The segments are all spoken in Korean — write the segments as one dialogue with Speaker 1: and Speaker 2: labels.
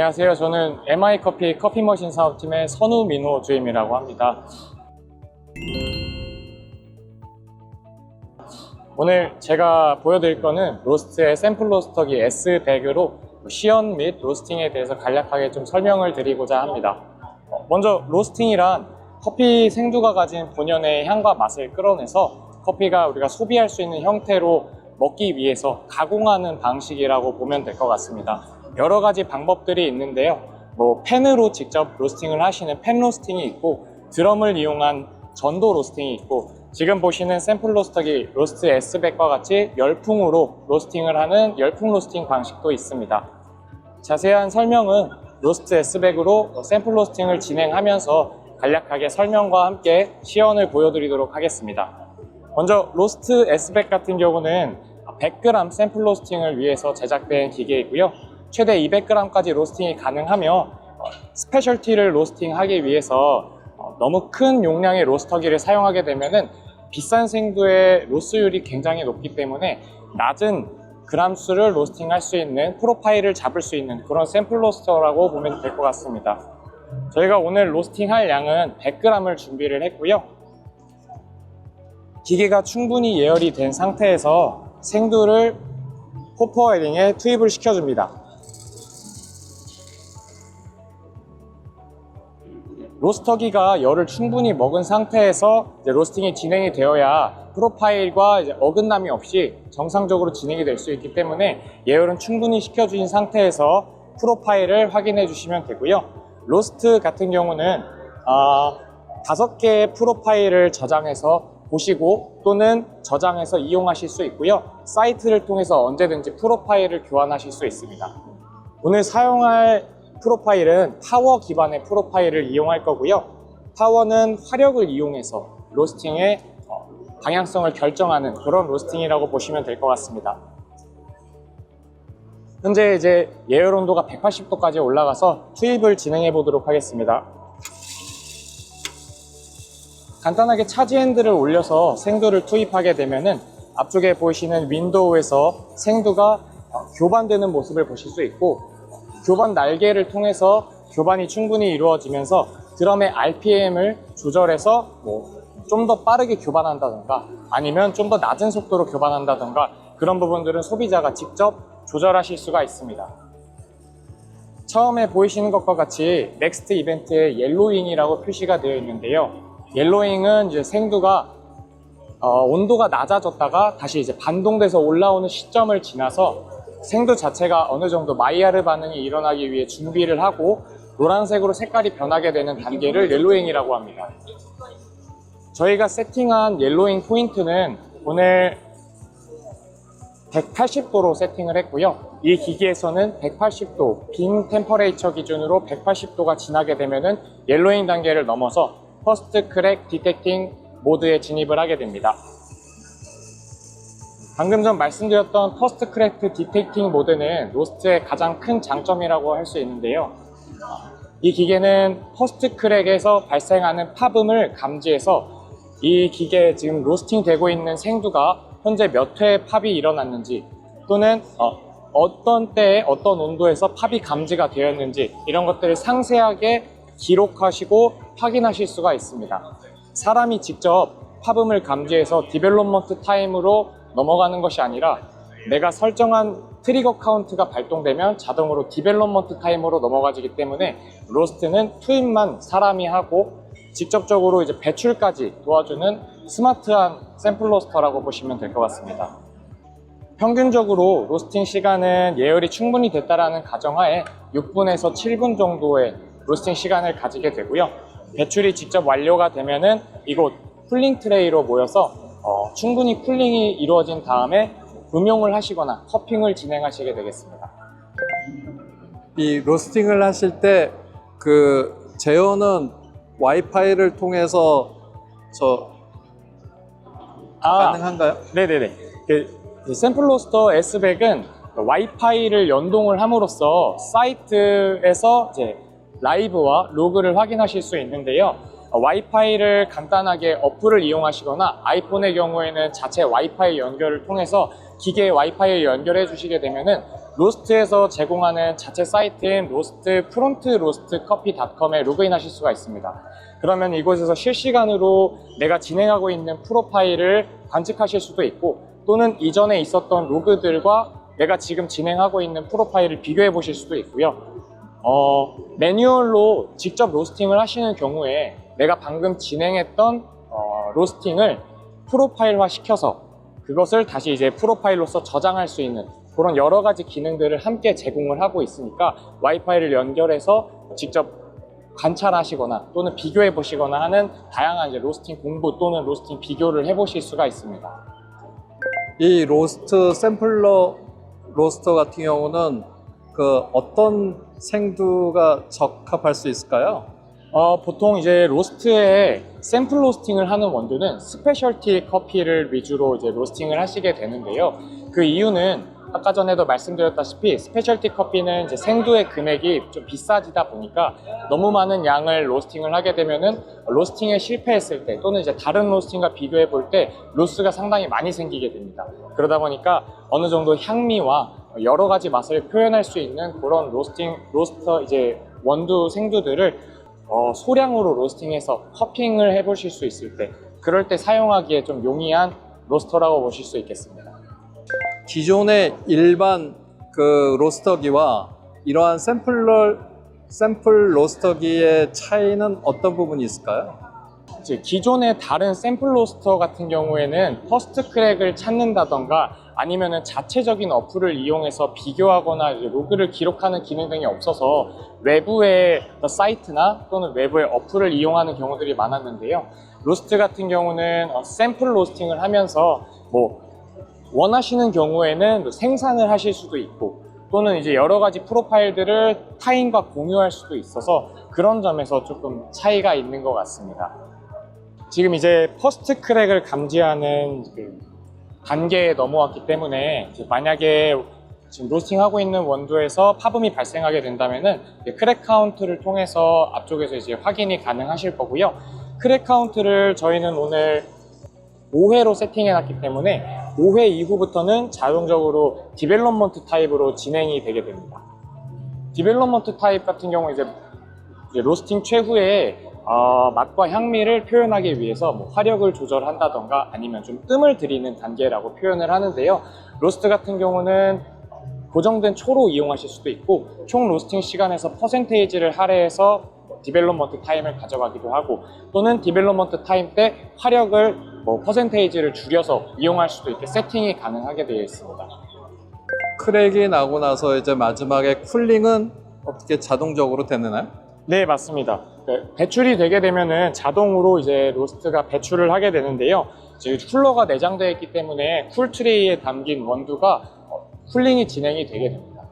Speaker 1: 안녕하세요. 저는 MI커피 커피머신 사업팀의 선우민호 주임이라고 합니다. 오늘 제가 보여드릴 거는 로스트의 샘플 로스터기 S100으로 시연 및 로스팅에 대해서 간략하게 좀 설명을 드리고자 합니다. 먼저 로스팅이란 커피 생두가 가진 본연의 향과 맛을 끌어내서 커피가 우리가 소비할 수 있는 형태로 먹기 위해서 가공하는 방식이라고 보면 될 것 같습니다. 여러 가지 방법들이 있는데요. 팬으로 직접 로스팅을 하시는 팬 로스팅이 있고, 드럼을 이용한 전도 로스팅이 있고, 지금 보시는 샘플 로스터기 로스트 S100과 같이 열풍으로 로스팅을 하는 열풍 로스팅 방식도 있습니다. 자세한 설명은 로스트 S100으로 샘플 로스팅을 진행하면서 간략하게 설명과 함께 시연을 보여드리도록 하겠습니다. 먼저 로스트 S100 같은 경우는 100g 샘플 로스팅을 위해서 제작된 기계이고요. 최대 200g까지 로스팅이 가능하며 스페셜티를 로스팅하기 위해서 너무 큰 용량의 로스터기를 사용하게 되면 비싼 생두의 로스율이 굉장히 높기 때문에 낮은 그람수를 로스팅할 수 있는 프로파일을 잡을 수 있는 그런 샘플 로스터라고 보면 될 것 같습니다. 저희가 오늘 로스팅할 양은 100g을 준비를 했고요. 기계가 충분히 예열이 된 상태에서 생두를 호퍼웨딩에 투입을 시켜줍니다. 로스터기가 열을 충분히 먹은 상태에서 로스팅이 진행이 되어야 프로파일과 어긋남이 없이 정상적으로 진행이 될 수 있기 때문에 예열은 충분히 시켜주신 상태에서 프로파일을 확인해 주시면 되고요. 로스트 같은 경우는 5개의 프로파일을 저장해서 보시고 또는 저장해서 이용하실 수 있고요. 사이트를 통해서 언제든지 프로파일을 교환하실 수 있습니다. 오늘 사용할 프로파일은 파워 기반의 프로파일을 이용할 거고요. 파워는 화력을 이용해서 로스팅의 방향성을 결정하는 그런 로스팅이라고 보시면 될 것 같습니다. 현재 이제 예열 온도가 180도까지 올라가서 투입을 진행해 보도록 하겠습니다. 간단하게 차지 핸들을 올려서 생두를 투입하게 되면은 앞쪽에 보이시는 윈도우에서 생두가 교반되는 모습을 보실 수 있고, 교반 날개를 통해서 교반이 충분히 이루어지면서 드럼의 RPM을 조절해서 좀 더 빠르게 교반한다던가 아니면 좀 더 낮은 속도로 교반한다던가 그런 부분들은 소비자가 직접 조절하실 수가 있습니다. 처음에 보이시는 것과 같이 넥스트 이벤트에 옐로잉이라고 표시가 되어 있는데요. 옐로잉은 이제 생두가 온도가 낮아졌다가 다시 이제 반동돼서 올라오는 시점을 지나서 생두 자체가 어느 정도 마이야르 반응이 일어나기 위해 준비를 하고 노란색으로 색깔이 변하게 되는 단계를 옐로잉이라고 합니다. 저희가 세팅한 옐로잉 포인트는 오늘 180도로 세팅을 했고요. 이 기기에서는 180도, 빈 템퍼레이처 기준으로 180도가 지나게 되면은 옐로잉 단계를 넘어서 퍼스트 크랙 디텍팅 모드에 진입을 하게 됩니다. 방금 전 말씀드렸던 퍼스트 크랙 디텍팅 모드는 로스트의 가장 큰 장점이라고 할 수 있는데요. 이 기계는 퍼스트 크랙에서 발생하는 팝음을 감지해서 이 기계에 지금 로스팅 되고 있는 생두가 현재 몇 회의 팝이 일어났는지 또는 어떤 때에 어떤 온도에서 팝이 감지가 되었는지 이런 것들을 상세하게 기록하시고 확인하실 수가 있습니다. 사람이 직접 팝음을 감지해서 디벨롭먼트 타임으로 넘어가는 것이 아니라 내가 설정한 트리거 카운트가 발동되면 자동으로 디벨롭먼트 타임으로 넘어가지기 때문에 로스트는 투입만 사람이 하고 직접적으로 이제 배출까지 도와주는 스마트한 샘플 로스터라고 보시면 될 것 같습니다. 평균적으로 로스팅 시간은 예열이 충분히 됐다라는 가정하에 6분에서 7분 정도의 로스팅 시간을 가지게 되고요. 배출이 직접 완료가 되면은 이곳 쿨링 트레이로 모여서 충분히 쿨링이 이루어진 다음에 음용을 하시거나 커핑을 진행하시게 되겠습니다.
Speaker 2: 이 로스팅을 하실 때 그 제어는 와이파이를 통해서 가능한가요?
Speaker 1: 네네네. 샘플 로스터 S100은 와이파이를 연동을 함으로써 사이트에서 이제 라이브와 로그를 확인하실 수 있는데요. 와이파이를 간단하게 어플을 이용하시거나 아이폰의 경우에는 자체 와이파이 연결을 통해서 기계에 와이파이를 연결해 주시게 되면은 로스트에서 제공하는 자체 사이트인 로스트 front로스트coffee.com에 로그인하실 수가 있습니다. 그러면 이곳에서 실시간으로 내가 진행하고 있는 프로파일을 관측하실 수도 있고, 또는 이전에 있었던 로그들과 내가 지금 진행하고 있는 프로파일을 비교해 보실 수도 있고요. 매뉴얼로 직접 로스팅을 하시는 경우에 내가 방금 진행했던 로스팅을 프로파일화 시켜서 그것을 다시 이제 프로파일로서 저장할 수 있는 그런 여러 가지 기능들을 함께 제공을 하고 있으니까 와이파이를 연결해서 직접 관찰하시거나 또는 비교해 보시거나 하는 다양한 이제 로스팅 공부 또는 로스팅 비교를 해 보실 수가 있습니다.
Speaker 2: 이 로스트 샘플러 로스터 같은 경우는 그 어떤 생두가 적합할 수 있을까요?
Speaker 1: 보통 이제 로스트에 샘플 로스팅을 하는 원두는 스페셜티 커피를 위주로 이제 로스팅을 하시게 되는데요. 그 이유는 아까 전에도 말씀드렸다시피 스페셜티 커피는 이제 생두의 금액이 좀 비싸지다 보니까 너무 많은 양을 로스팅을 하게 되면은 로스팅에 실패했을 때 또는 이제 다른 로스팅과 비교해 볼 때 로스가 상당히 많이 생기게 됩니다. 그러다 보니까 어느 정도 향미와 여러 가지 맛을 표현할 수 있는 그런 로스터 이제 원두 생두들을 소량으로 로스팅해서 커핑을 해 보실 수 있을 때, 그럴 때 사용하기에 좀 용이한 로스터라고 보실 수 있겠습니다.
Speaker 2: 기존의 일반 그 로스터기와 이러한 샘플 로스터기의 차이는 어떤 부분이 있을까요?
Speaker 1: 이제 기존의 다른 샘플 로스터 같은 경우에는 퍼스트 크랙을 찾는다던가 아니면은 자체적인 어플을 이용해서 비교하거나 이제 로그를 기록하는 기능 등이 없어서 외부의 사이트나 또는 외부의 어플을 이용하는 경우들이 많았는데요. 로스트 같은 경우는 샘플 로스팅을 하면서 뭐 원하시는 경우에는 생산을 하실 수도 있고 또는 이제 여러 가지 프로파일들을 타인과 공유할 수도 있어서 그런 점에서 조금 차이가 있는 것 같습니다. 지금 이제 퍼스트 크랙을 감지하는 그 단계에 넘어왔기 때문에 이제 만약에 지금 로스팅하고 있는 원두에서 파붐이 발생하게 된다면은 크랙 카운트를 통해서 앞쪽에서 이제 확인이 가능하실 거고요. 크랙 카운트를 저희는 오늘 5회로 세팅해 놨기 때문에 5회 이후부터는 자동적으로 디벨롭먼트 타입으로 진행이 되게 됩니다. 디벨롭먼트 타입 같은 경우 이제 로스팅 최후에 맛과 향미를 표현하기 위해서 뭐 화력을 조절한다던가 아니면 좀 뜸을 들이는 단계라고 표현을 하는데요. 로스트 같은 경우는 고정된 초로 이용하실 수도 있고 총 로스팅 시간에서 퍼센테이지를 할애해서 디벨롭먼트 타임을 가져가기도 하고 또는 디벨롭먼트 타임 때 화력을 뭐 퍼센테이지를 줄여서 이용할 수도 있게 세팅이 가능하게 되어 있습니다.
Speaker 2: 크랙이 나고 나서 이제 마지막에 쿨링은 어떻게 자동적으로 되나요?
Speaker 1: 네, 맞습니다. 배출이 되게 되면은 자동으로 이제 로스트가 배출을 하게 되는데요. 이제 쿨러가 내장되어 있기 때문에 쿨 트레이에 담긴 원두가 쿨링이 진행이 되게 됩니다.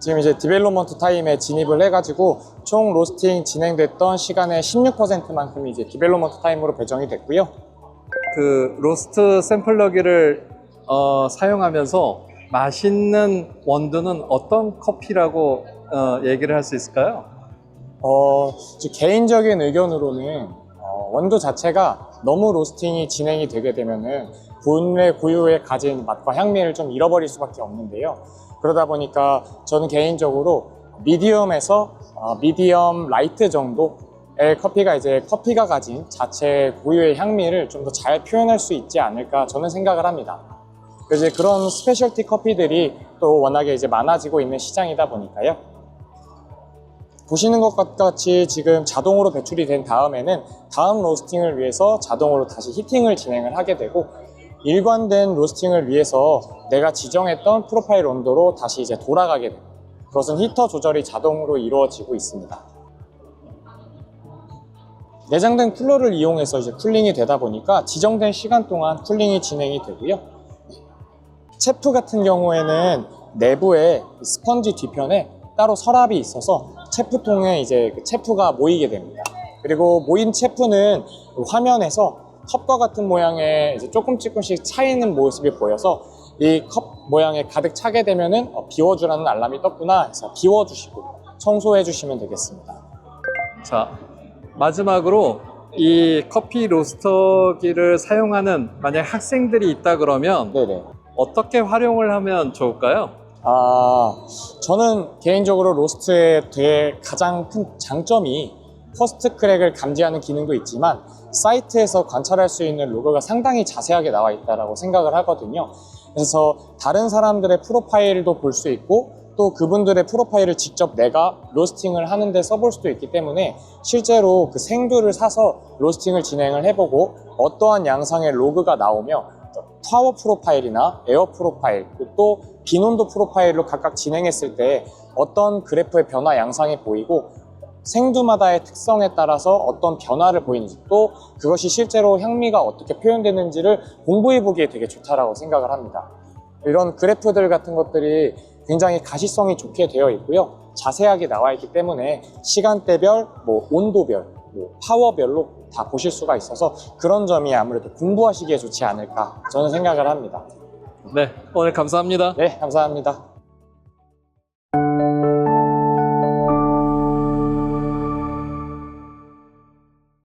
Speaker 1: 지금 이제 디벨롭먼트 타임에 진입을 해가지고 총 로스팅 진행됐던 시간의 16%만큼이 이제 디벨롭먼트 타임으로 배정이 됐고요.
Speaker 2: 그 로스트 샘플러기를 사용하면서 맛있는 원두는 어떤 커피라고 얘기를 할 수 있을까요?
Speaker 1: 개인적인 의견으로는 원두 자체가 너무 로스팅이 진행이 되게 되면은 본래 고유의 가진 맛과 향미를 좀 잃어버릴 수밖에 없는데요. 그러다 보니까 저는 개인적으로 미디엄에서 미디엄 라이트 정도의 커피가 이제 커피가 가진 자체 고유의 향미를 좀 더 잘 표현할 수 있지 않을까 저는 생각을 합니다. 그래서 그런 스페셜티 커피들이 또 워낙에 이제 많아지고 있는 시장이다 보니까요. 보시는 것 같이 지금 자동으로 배출이 된 다음에는 다음 로스팅을 위해서 자동으로 다시 히팅을 진행을 하게 되고 일관된 로스팅을 위해서 내가 지정했던 프로파일 온도로 다시 이제 돌아가게 됩니다. 그것은 히터 조절이 자동으로 이루어지고 있습니다. 내장된 쿨러를 이용해서 이제 쿨링이 되다 보니까 지정된 시간 동안 쿨링이 진행이 되고요. 체프 같은 경우에는 내부에 스펀지 뒤편에 따로 서랍이 있어서 체프통에 이제 그 체프가 모이게 됩니다. 그리고 모인 체프는 화면에서 컵과 같은 모양의 이제 조금씩 차이는 모습이 보여서 이 컵 모양에 가득 차게 되면은 비워주라는 알람이 떴구나 해서 비워주시고 청소해 주시면 되겠습니다.
Speaker 2: 자, 마지막으로 이 커피 로스터기를 사용하는 만약 학생들이 있다 그러면
Speaker 1: 네네.
Speaker 2: 어떻게 활용을 하면 좋을까요?
Speaker 1: 저는 개인적으로 로스트의 되게 가장 큰 장점이 퍼스트 크랙을 감지하는 기능도 있지만 사이트에서 관찰할 수 있는 로그가 상당히 자세하게 나와 있다고 생각을 하거든요. 그래서 다른 사람들의 프로파일도 볼 수 있고 또 그분들의 프로파일을 직접 내가 로스팅을 하는데 써볼 수도 있기 때문에 실제로 그 생두를 사서 로스팅을 진행을 해보고 어떠한 양상의 로그가 나오며 타워 프로파일이나 에어 프로파일 또 빈온도 프로파일로 각각 진행했을 때 어떤 그래프의 변화 양상이 보이고 생두마다의 특성에 따라서 어떤 변화를 보이는지 또 그것이 실제로 향미가 어떻게 표현되는지를 공부해 보기에 되게 좋다라고 생각을 합니다. 이런 그래프들 같은 것들이 굉장히 가시성이 좋게 되어 있고요. 자세하게 나와 있기 때문에 시간대별, 온도별, 파워별로 다 보실 수가 있어서 그런 점이 아무래도 공부하시기에 좋지 않을까 저는 생각을 합니다.
Speaker 2: 네, 오늘 감사합니다.
Speaker 1: 네, 감사합니다.